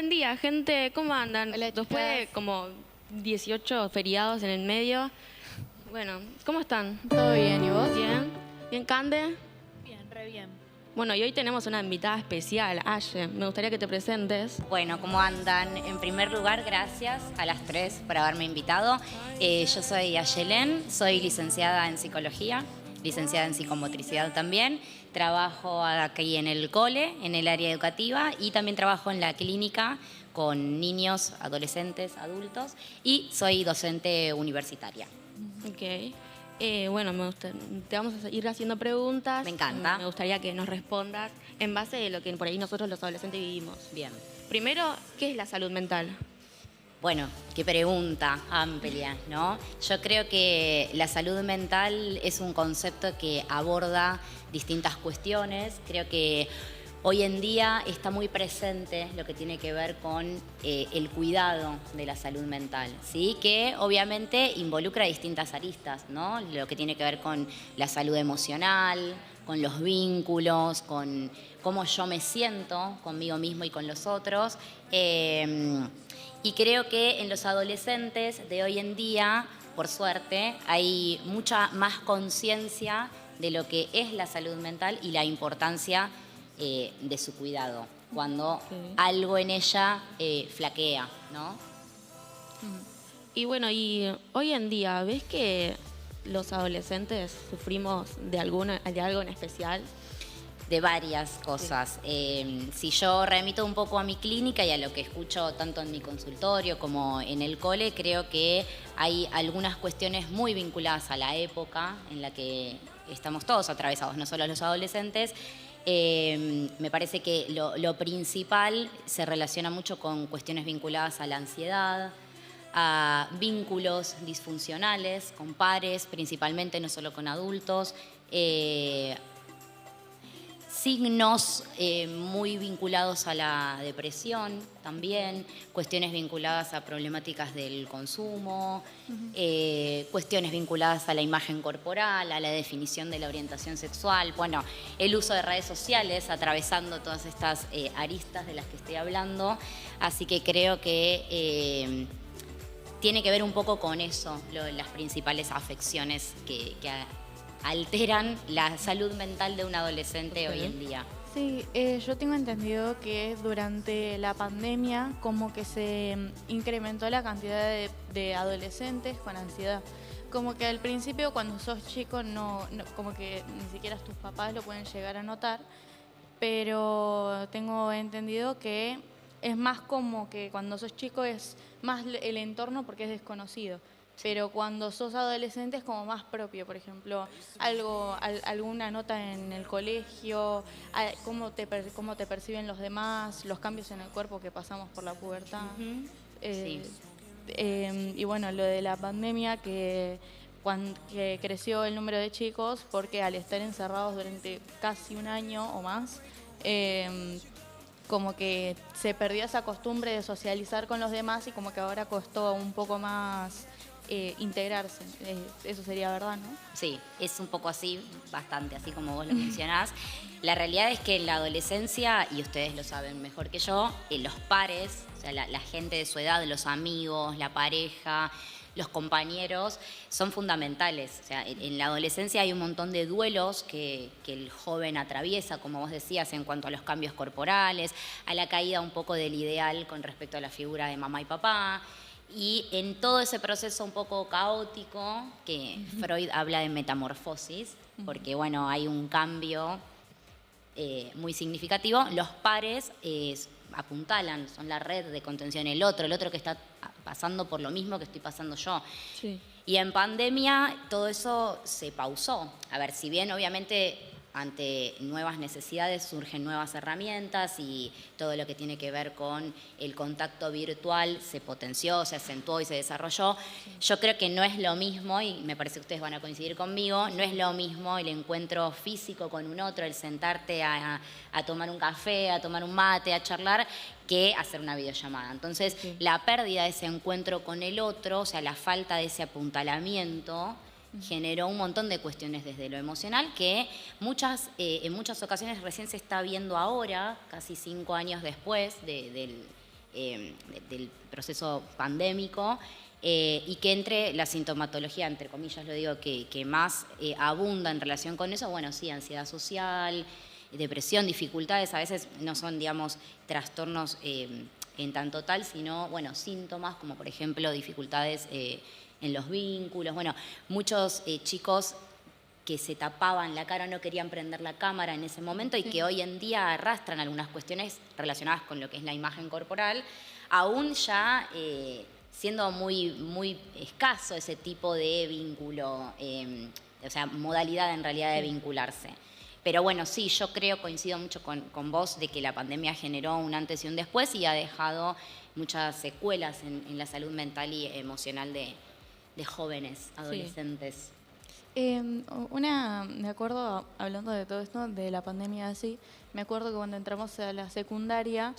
Buen día, gente. ¿Cómo andan? Hola, Después chicas. de como 18 feriados en el medio. Bueno, ¿cómo están? ¿Todo bien? ¿Y vos? ¿Bien? ¿Bien, Cande? Bien, re bien. Bueno, y hoy tenemos una invitada especial, Aye. Me gustaría que te presentes. Bueno, ¿cómo andan? En primer lugar, gracias a las tres por haberme invitado. Yo soy Ayelén, soy licenciada en psicología, licenciada en psicomotricidad también. Trabajo aquí en el cole, en el área educativa, y también trabajo en la clínica con niños, adolescentes, adultos, y soy docente universitaria. Ok. Bueno, te vamos a ir haciendo preguntas. Me encanta. Me gustaría que nos respondas en base de lo que por ahí nosotros los adolescentes vivimos. Bien. Primero, ¿qué es la salud mental? Bueno, qué pregunta amplia, ¿no? Yo creo que la salud mental es un concepto que aborda distintas cuestiones. Creo que hoy en día está muy presente lo que tiene que ver con el cuidado de la salud mental, ¿sí? Que obviamente involucra distintas aristas, ¿no? Lo que tiene que ver con la salud emocional, con los vínculos, con cómo yo me siento conmigo mismo y con los otros. Y creo que en los adolescentes de hoy en día, por suerte, hay mucha más conciencia de lo que es la salud mental y la importancia de su cuidado, cuando algo en ella flaquea, ¿no? Y bueno, y hoy en día, ¿ves que los adolescentes sufrimos de algo en especial? De varias cosas. Si yo remito un poco a mi clínica y a lo que escucho tanto en mi consultorio como en el cole, creo que hay algunas cuestiones muy vinculadas a la época en la que estamos todos atravesados, no solo los adolescentes. Me parece que lo principal se relaciona mucho con cuestiones vinculadas a la ansiedad, a vínculos disfuncionales con pares, principalmente, no solo con adultos, signos muy vinculados a la depresión también, cuestiones vinculadas a problemáticas del consumo, cuestiones vinculadas a la imagen corporal, a la definición de la orientación sexual, bueno, el uso de redes sociales atravesando todas estas aristas de las que estoy hablando, así que creo que tiene que ver un poco con eso, las principales afecciones que alteran la salud mental de un adolescente hoy en día. Sí, yo tengo entendido que durante la pandemia como que se incrementó la cantidad de adolescentes con ansiedad. Como que al principio cuando sos chico como que ni siquiera tus papás lo pueden llegar a notar, pero tengo entendido que es más como que cuando sos chico es más el entorno porque es desconocido. Pero cuando sos adolescente es como más propio, por ejemplo, alguna nota en el colegio, cómo te perciben los demás, los cambios en el cuerpo que pasamos por la pubertad. Sí. Y bueno, lo de la pandemia que creció el número de chicos porque al estar encerrados durante casi un año o más, como que se perdió esa costumbre de socializar con los demás y como que ahora costó un poco más integrarse. Eso sería verdad, ¿no? Sí, es un poco así, bastante así como vos lo mencionás. La realidad es que en la adolescencia, y ustedes lo saben mejor que yo, los pares, o sea, la gente de su edad, los amigos, la pareja, los compañeros, son fundamentales. O sea, en la adolescencia hay un montón de duelos que el joven atraviesa, como vos decías, en cuanto a los cambios corporales, a la caída un poco del ideal con respecto a la figura de mamá y papá. Y en todo ese proceso un poco caótico, que Freud habla de metamorfosis, porque bueno, hay un cambio muy significativo, los pares apuntalan, son la red de contención, el otro que está pasando por lo mismo que estoy pasando yo. Sí. Y en pandemia todo eso se pausó. A ver, si bien obviamente ante nuevas necesidades surgen nuevas herramientas y todo lo que tiene que ver con el contacto virtual se potenció, se acentuó y se desarrolló. Yo creo que no es lo mismo, y me parece que ustedes van a coincidir conmigo, no es lo mismo el encuentro físico con un otro, el sentarte a tomar un café, a tomar un mate, a charlar, que hacer una videollamada. Entonces, la pérdida de ese encuentro con el otro, o sea, la falta de ese apuntalamiento, generó un montón de cuestiones desde lo emocional que en muchas ocasiones recién se está viendo ahora, casi 5 años después del del proceso pandémico. Y que entre la sintomatología, entre comillas lo digo, que más abunda en relación con eso, bueno, sí, ansiedad social, depresión, dificultades, a veces no son, digamos, trastornos en tanto tal, sino, bueno, síntomas como, por ejemplo, dificultades en los vínculos. Bueno, muchos chicos que se tapaban la cara, no querían prender la cámara en ese momento y que hoy en día arrastran algunas cuestiones relacionadas con lo que es la imagen corporal, aún ya siendo muy, muy escaso ese tipo de vínculo, o sea, modalidad en realidad de vincularse. Pero bueno, sí, yo creo, coincido mucho con vos, de que la pandemia generó un antes y un después y ha dejado muchas secuelas en la salud mental y emocional de jóvenes, adolescentes. Me acuerdo, hablando de todo esto, de la pandemia así, me acuerdo que cuando entramos a la secundaria,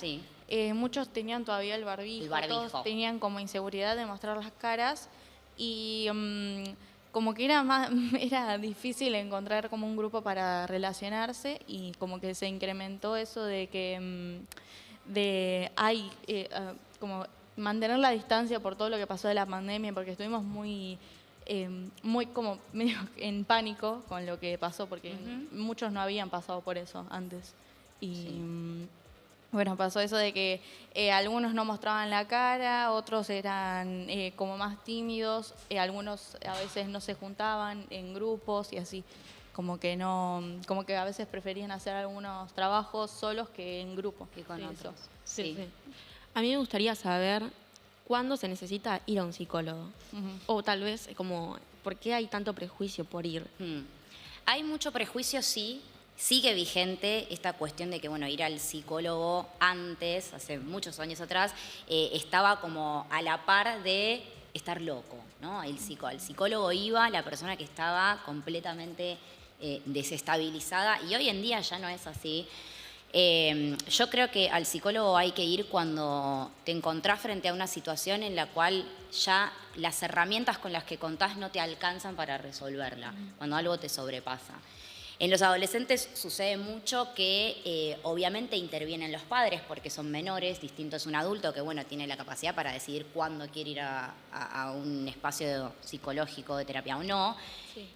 muchos tenían todavía el barbijo, todos tenían como inseguridad de mostrar las caras y como que era difícil encontrar como un grupo para relacionarse y como que se incrementó eso de que como mantener la distancia por todo lo que pasó de la pandemia, porque estuvimos muy como medio en pánico con lo que pasó, porque muchos no habían pasado por eso antes. Y bueno, pasó eso de que algunos no mostraban la cara, otros eran como más tímidos, algunos a veces no se juntaban en grupos y así. Como que a veces preferían hacer algunos trabajos solos que en grupo. Que con otros. Sí. A mí me gustaría saber cuándo se necesita ir a un psicólogo. O tal vez, como, ¿por qué hay tanto prejuicio por ir? Hay mucho prejuicio, sí. Sigue vigente esta cuestión de que, bueno, ir al psicólogo antes, hace muchos años atrás, estaba como a la par de estar loco, ¿no? Al psicólogo iba la persona que estaba completamente desestabilizada y hoy en día ya no es así. Yo creo que al psicólogo hay que ir cuando te encontrás frente a una situación en la cual ya las herramientas con las que contás no te alcanzan para resolverla, cuando algo te sobrepasa. En los adolescentes sucede mucho que obviamente intervienen los padres porque son menores, distinto es un adulto que bueno, tiene la capacidad para decidir cuándo quiere ir a un espacio psicológico de terapia o no.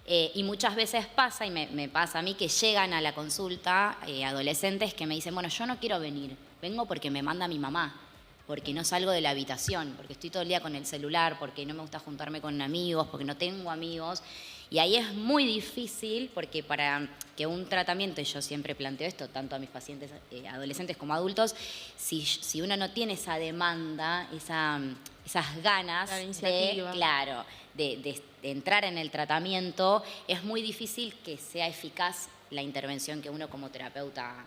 Y muchas veces pasa, y me pasa a mí, que llegan a la consulta adolescentes que me dicen, bueno, yo no quiero venir, vengo porque me manda mi mamá, porque no salgo de la habitación, porque estoy todo el día con el celular, porque no me gusta juntarme con amigos, porque no tengo amigos. Y ahí es muy difícil porque para que un tratamiento, y yo siempre planteo esto, tanto a mis pacientes adolescentes como adultos, si uno no tiene esa demanda, esas ganas de entrar en el tratamiento, es muy difícil que sea eficaz la intervención que uno como terapeuta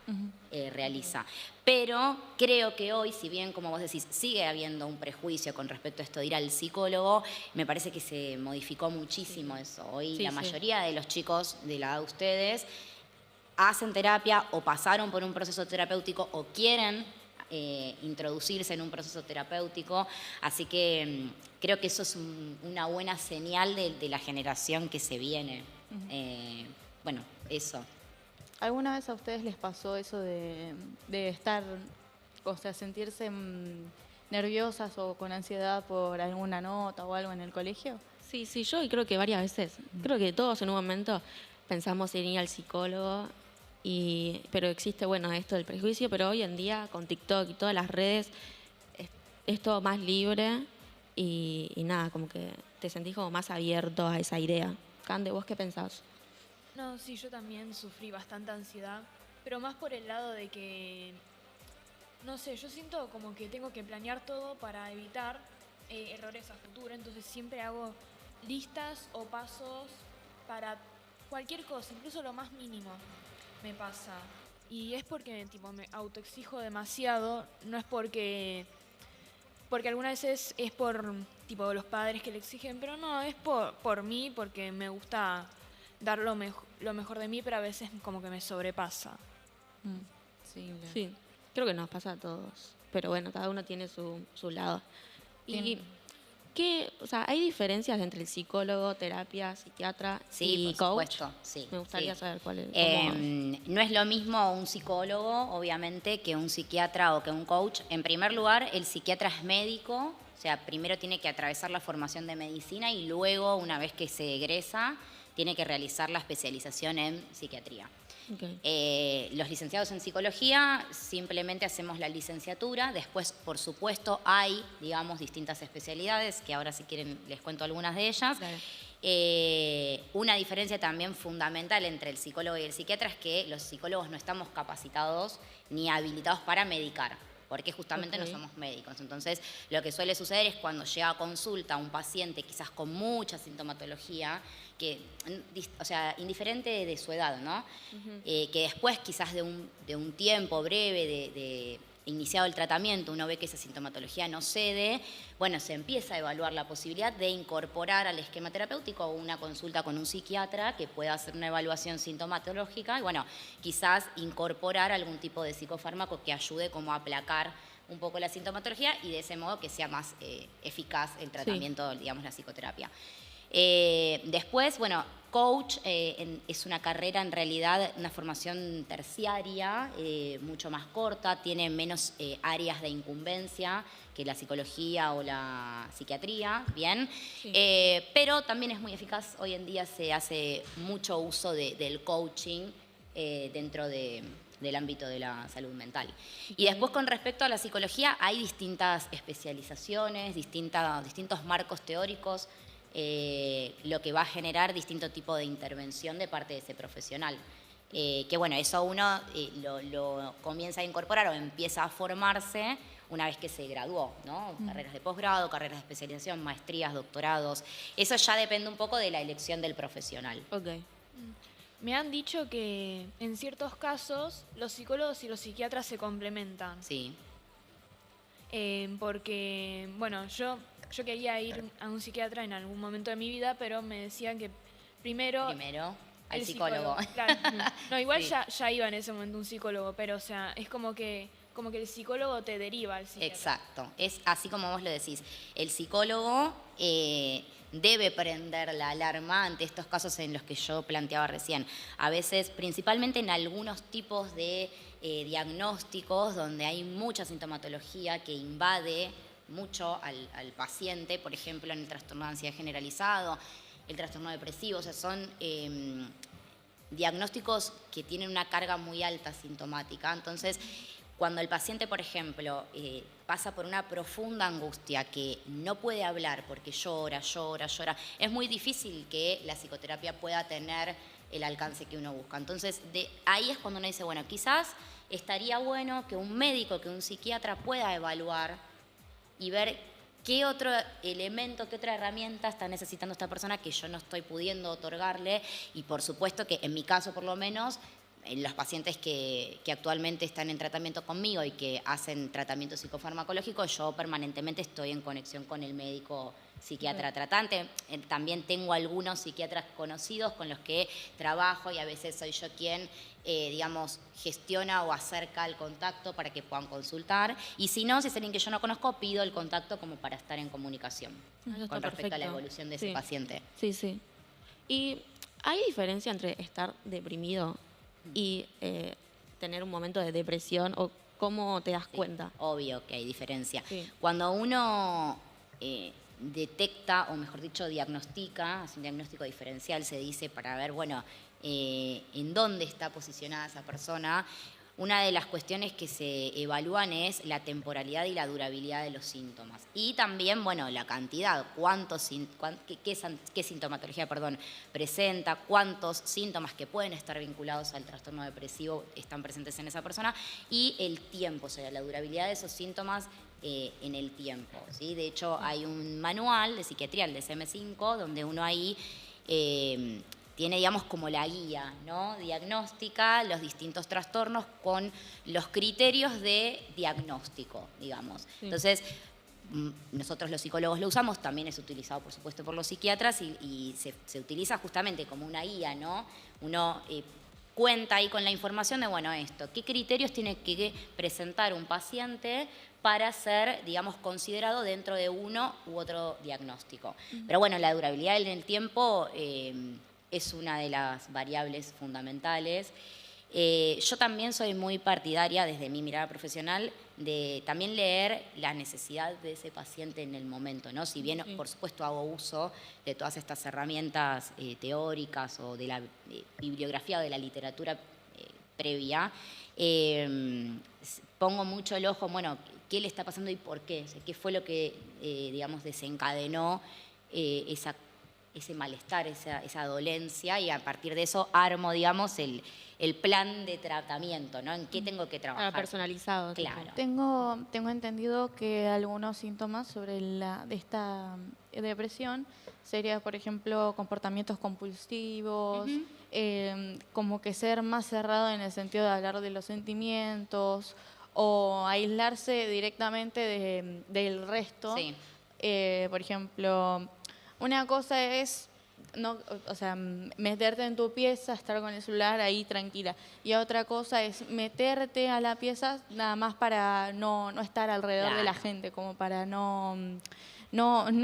realiza. Pero creo que hoy, si bien, como vos decís, sigue habiendo un prejuicio con respecto a esto de ir al psicólogo, me parece que se modificó muchísimo eso. Hoy la mayoría de los chicos de la edad de ustedes hacen terapia o pasaron por un proceso terapéutico o quieren introducirse en un proceso terapéutico, así que creo que eso es una buena señal de la generación que se viene. Bueno, eso. ¿Alguna vez a ustedes les pasó eso de estar, o sea, sentirse nerviosas o con ansiedad por alguna nota o algo en el colegio? Sí, yo creo que varias veces. Creo que todos en un momento pensamos en ir al psicólogo, pero existe, bueno, esto del prejuicio, pero hoy en día con TikTok y todas las redes es todo más libre y nada, como que te sentís como más abierto a esa idea. Cande, ¿vos qué pensás? No, sí, yo también sufrí bastante ansiedad, pero más por el lado de que, no sé, yo siento como que tengo que planear todo para evitar errores a futuro, entonces siempre hago listas o pasos para cualquier cosa, incluso lo más mínimo me pasa. Y es porque tipo, me autoexijo demasiado, no es porque algunas veces es por tipo los padres que le exigen, pero no, es por mí, porque me gusta dar lo mejor de mí, pero a veces como que me sobrepasa. Sí, creo que nos pasa a todos. Pero bueno, cada uno tiene su lado. ¿Y O sea, ¿hay diferencias entre el psicólogo, terapia, psiquiatra Sí, y por coach? supuesto, sí. Me gustaría sí. saber cuál es. No es lo mismo un psicólogo, obviamente, que un psiquiatra o que un coach. En primer lugar, el psiquiatra es médico, o sea, primero tiene que atravesar la formación de medicina y luego, una vez que se egresa, tiene que realizar la especialización en psiquiatría. Okay. Los licenciados en psicología simplemente hacemos la licenciatura, después por supuesto hay, digamos, distintas especialidades, que ahora si quieren les cuento algunas de ellas. Claro. Una diferencia también fundamental entre el psicólogo y el psiquiatra es que los psicólogos no estamos capacitados ni habilitados para medicar, porque justamente no somos médicos. Entonces, lo que suele suceder es cuando llega a consulta un paciente quizás con mucha sintomatología, o sea, indiferente de su edad, ¿no? Que después quizás de un tiempo breve de iniciado el tratamiento, uno ve que esa sintomatología no cede, bueno, se empieza a evaluar la posibilidad de incorporar al esquema terapéutico una consulta con un psiquiatra que pueda hacer una evaluación sintomatológica y, bueno, quizás incorporar algún tipo de psicofármaco que ayude como a aplacar un poco la sintomatología y de ese modo que sea más eficaz el tratamiento, digamos, la psicoterapia. Después, bueno, coach es una carrera en realidad, una formación terciaria, mucho más corta, tiene menos áreas de incumbencia que la psicología o la psiquiatría, ¿bien? Sí. Pero también es muy eficaz, hoy en día se hace mucho uso del coaching dentro del ámbito de la salud mental. Y después con respecto a la psicología hay distintas especializaciones, distintos marcos teóricos, lo que va a generar distinto tipo de intervención de parte de ese profesional. Que bueno, eso uno lo comienza a incorporar o empieza a formarse una vez que se graduó, ¿no? Carreras de posgrado, carreras de especialización, maestrías, doctorados. Eso ya depende un poco de la elección del profesional. Okay. Me han dicho que en ciertos casos los psicólogos y los psiquiatras se complementan. Sí. Porque, bueno, yo quería ir a un psiquiatra en algún momento de mi vida, pero me decían que primero al psicólogo. Claro. No, igual Sí. ya iba en ese momento un psicólogo, pero o sea, es como que el psicólogo te deriva al psiquiatra. Exacto, es así como vos lo decís. El psicólogo debe prender la alarma ante estos casos en los que yo planteaba recién. A veces, principalmente en algunos tipos de diagnósticos donde hay mucha sintomatología que invade mucho al paciente, por ejemplo, en el trastorno de ansiedad generalizado, el trastorno depresivo, o sea, son diagnósticos que tienen una carga muy alta sintomática. Entonces, cuando el paciente, por ejemplo, pasa por una profunda angustia que no puede hablar porque llora, es muy difícil que la psicoterapia pueda tener el alcance que uno busca. Entonces, ahí es cuando uno dice, bueno, quizás estaría bueno que un médico, que un psiquiatra pueda evaluar y ver qué otro elemento, qué otra herramienta está necesitando esta persona que yo no estoy pudiendo otorgarle. Y por supuesto que en mi caso por lo menos, los pacientes que actualmente están en tratamiento conmigo y que hacen tratamiento psicofarmacológico, yo permanentemente estoy en conexión con el médico psiquiatra tratante. También tengo algunos psiquiatras conocidos con los que trabajo y a veces soy yo quien, digamos, gestiona o acerca el contacto para que puedan consultar. Y si no, si es alguien que yo no conozco, pido el contacto como para estar en comunicación con respecto a la evolución de ese paciente. Sí, sí. ¿Y hay diferencia entre estar deprimido y tener un momento de depresión o cómo te das cuenta? Obvio que hay diferencia. Sí. Cuando uno detecta, o mejor dicho, diagnostica, hace un diagnóstico diferencial, se dice, para ver, bueno, en dónde está posicionada esa persona. Una de las cuestiones que se evalúan es la temporalidad y la durabilidad de los síntomas. Y también, bueno, la cantidad, qué sintomatología, presenta, cuántos síntomas que pueden estar vinculados al trastorno depresivo están presentes en esa persona y el tiempo, o sea, la durabilidad de esos síntomas en el tiempo, ¿sí? De hecho, hay un manual de psiquiatría, el DSM-5, donde uno ahí tiene, digamos, como la guía, ¿no? Diagnóstica los distintos trastornos con los criterios de diagnóstico, digamos. Sí. Entonces, nosotros los psicólogos lo usamos, también es utilizado, por supuesto, por los psiquiatras y se utiliza justamente como una guía, ¿no? Uno, cuenta ahí con la información de, bueno, esto, qué criterios tiene que presentar un paciente para ser, digamos, considerado dentro de uno u otro diagnóstico. Pero bueno, la durabilidad en el tiempo es una de las variables fundamentales. Yo también soy muy partidaria, desde mi mirada profesional, de también leer la necesidad de ese paciente en el momento, ¿no? Si bien, por supuesto, hago uso de todas estas herramientas teóricas o de la bibliografía o de la literatura previa, pongo mucho el ojo, bueno, qué le está pasando y por qué, o sea, qué fue lo que, digamos, desencadenó ese malestar, esa dolencia, y a partir de eso armo, digamos, el plan de tratamiento, ¿no? ¿En qué tengo que trabajar? Personalizado. Claro. Tengo entendido que algunos síntomas sobre de esta depresión sería, por ejemplo, comportamientos compulsivos, como que ser más cerrado en el sentido de hablar de los sentimientos o aislarse directamente del resto. Sí. Por ejemplo, una cosa es o sea, meterte en tu pieza, estar con el celular ahí tranquila. Y otra cosa es meterte a la pieza nada más para no estar alrededor de la gente, como para no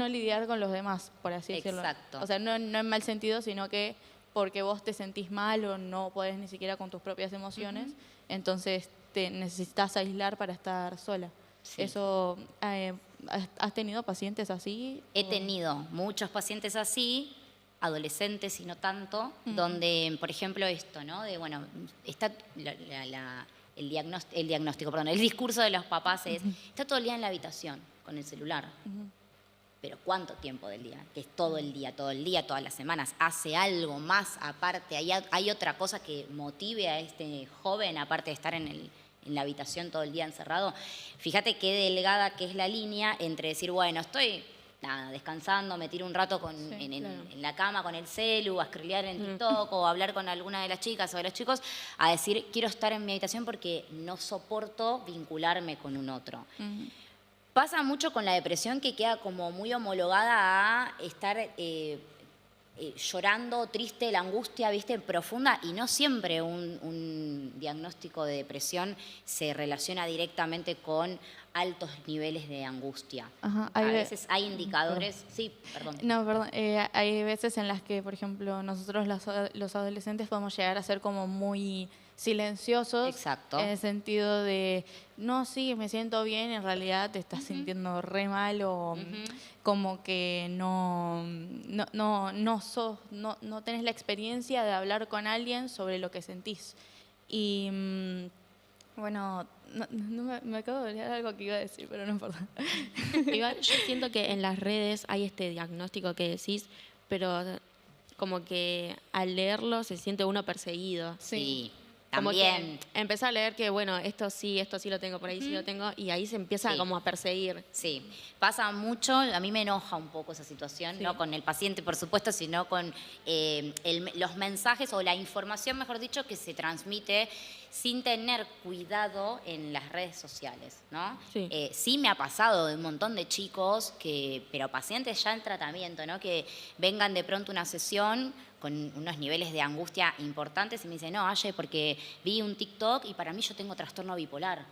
lidiar con los demás, por así decirlo. Exacto. O sea, no en mal sentido, sino que porque vos te sentís mal o no podés ni siquiera con tus propias emociones, entonces te necesitas aislar para estar sola. Sí. Eso, ¿has tenido pacientes así? He tenido muchos pacientes así, adolescentes y no tanto, donde, por ejemplo, esto, ¿no? De, bueno, está el diagnóstico, perdón, el discurso de los papás es, está todo el día en la habitación con el celular. Pero ¿cuánto tiempo del día? Que es todo el día, todas las semanas. ¿Hace algo más aparte? ¿Hay otra cosa que motive a este joven, aparte de estar en la habitación todo el día encerrado? Fíjate qué delgada que es la línea entre decir, bueno, estoy descansando, me tiro un rato en la cama con el celu, a scrollear en TikTok o a hablar con alguna de las chicas o de los chicos, a decir, quiero estar en mi habitación porque no soporto vincularme con un otro. Pasa mucho con la depresión, que queda como muy homologada a estar llorando, triste, la angustia, ¿viste?, profunda, y no siempre un diagnóstico de depresión se relaciona directamente con altos niveles de angustia. Ajá, a veces hay indicadores... Sí, perdón. No, perdón. Hay veces en las que, por ejemplo, nosotros los adolescentes podemos llegar a ser como muy silenciosos. Exacto. En el sentido de, no, sí, me siento bien, en realidad te estás sintiendo re mal o como que no tenés la experiencia de hablar con alguien sobre lo que sentís. Y bueno, me acabo de olvidar algo que iba a decir, pero no importa. Igual yo siento que en las redes hay este diagnóstico que decís, pero como que al leerlo se siente uno perseguido. Sí. Como También. que empezar a leer que, bueno, esto sí lo tengo, por ahí sí lo tengo, y ahí se empieza como a perseguir. Sí, pasa mucho, a mí me enoja un poco esa situación, no con el paciente, por supuesto, sino con los mensajes o la información, mejor dicho, que se transmite sin tener cuidado en las redes sociales, ¿no? Sí. Sí me ha pasado de un montón de chicos, pero pacientes ya en tratamiento, ¿no?, que vengan de pronto a una sesión con unos niveles de angustia importantes y me dicen, no, Aye, porque vi un TikTok y para mí yo tengo trastorno bipolar.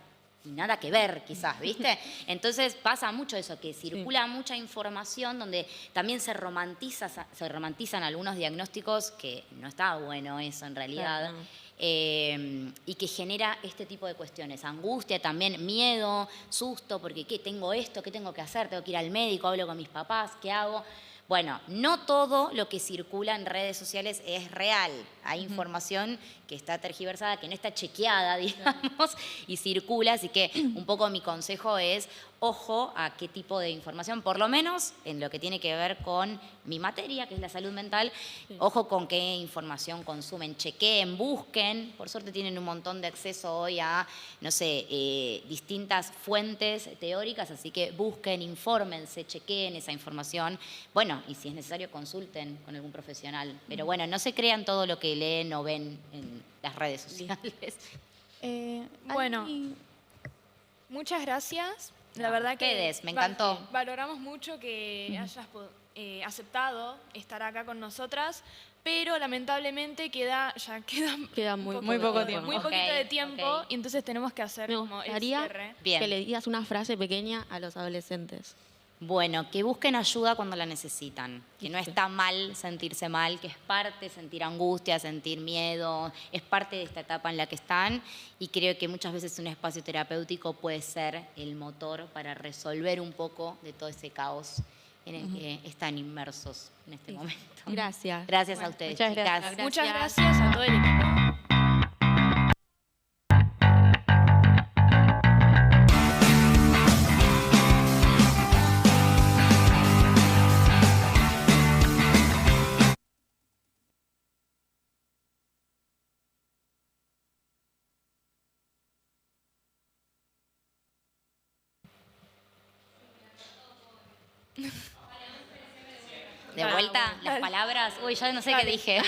Y nada que ver, quizás, ¿viste? Entonces pasa mucho eso, que circula mucha información donde también se romantizan algunos diagnósticos, que no está bueno eso en realidad. Claro. Y que genera este tipo de cuestiones, angustia, también miedo, susto, porque ¿qué tengo esto? ¿Qué tengo que hacer? ¿Tengo que ir al médico? ¿Hablo con mis papás? ¿Qué hago? Bueno, no todo lo que circula en redes sociales es real. Hay información que está tergiversada, que no está chequeada, digamos, y circula. Así que un poco mi consejo es, ojo a qué tipo de información, por lo menos en lo que tiene que ver con mi materia, que es la salud mental, ojo con qué información consumen, chequeen, busquen. Por suerte tienen un montón de acceso hoy a, no sé, distintas fuentes teóricas, así que busquen, infórmense, chequeen esa información. Bueno, y si es necesario, consulten con algún profesional. Pero bueno, no se crean todo lo que leen o ven en las redes sociales. Bueno, muchas gracias. La verdad que me encantó. Valoramos mucho que hayas aceptado estar acá con nosotras, pero lamentablemente queda muy, Muy poco tiempo. muy Ok, poquito de tiempo, ok. y entonces tenemos que hacer Me como el gustaría cierre. Bien. que le digas una frase pequeña a los adolescentes. Bueno, que busquen ayuda cuando la necesitan, que no Sí. está mal sentirse mal, que es parte sentir angustia, sentir miedo, es parte de esta etapa en la que están, y creo que muchas veces un espacio terapéutico puede ser el motor para resolver un poco de todo ese caos en el que están inmersos en este momento. Gracias. Gracias a Bueno, ustedes, muchas chicas. gracias. Muchas gracias a todo el equipo. De vuelta, las palabras. Uy, ya no sé qué dije.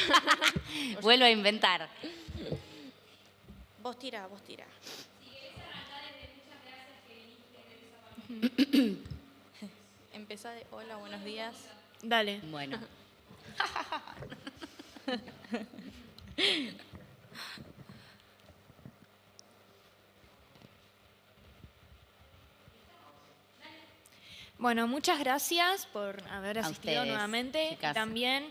Vuelvo a inventar. Vos tira, vos tira. Empezá de hola, buenos días. Dale. Bueno. Bueno, muchas gracias por haber A asistido ustedes, nuevamente. chicas. También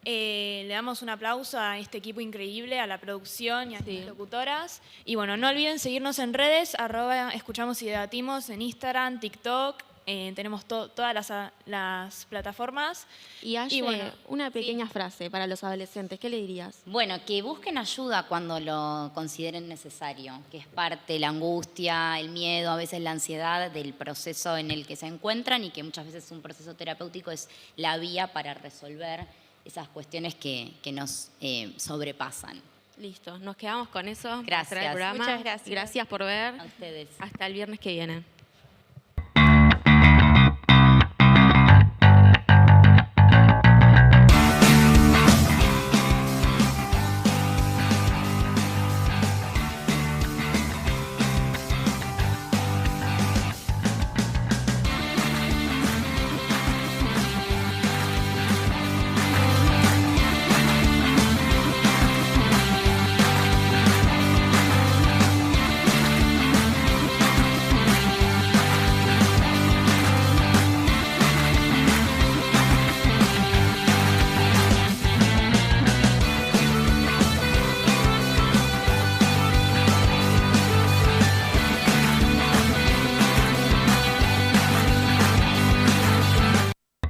le damos un aplauso a este equipo increíble, a la producción y a Sí. las locutoras. Y bueno, no olviden seguirnos en redes, @escuchamos y debatimos, en Instagram, TikTok. Tenemos todas las plataformas. Y Aye, Y bueno, una pequeña frase para los adolescentes. ¿Qué le dirías? Bueno, que busquen ayuda cuando lo consideren necesario, que es parte la angustia, el miedo, a veces la ansiedad del proceso en el que se encuentran, y que muchas veces un proceso terapéutico es la vía para resolver esas cuestiones que nos sobrepasan. Listo, nos quedamos con eso. para Gracias. cerrar el programa. Muchas gracias. Gracias por ver. A ustedes. Hasta el viernes que viene.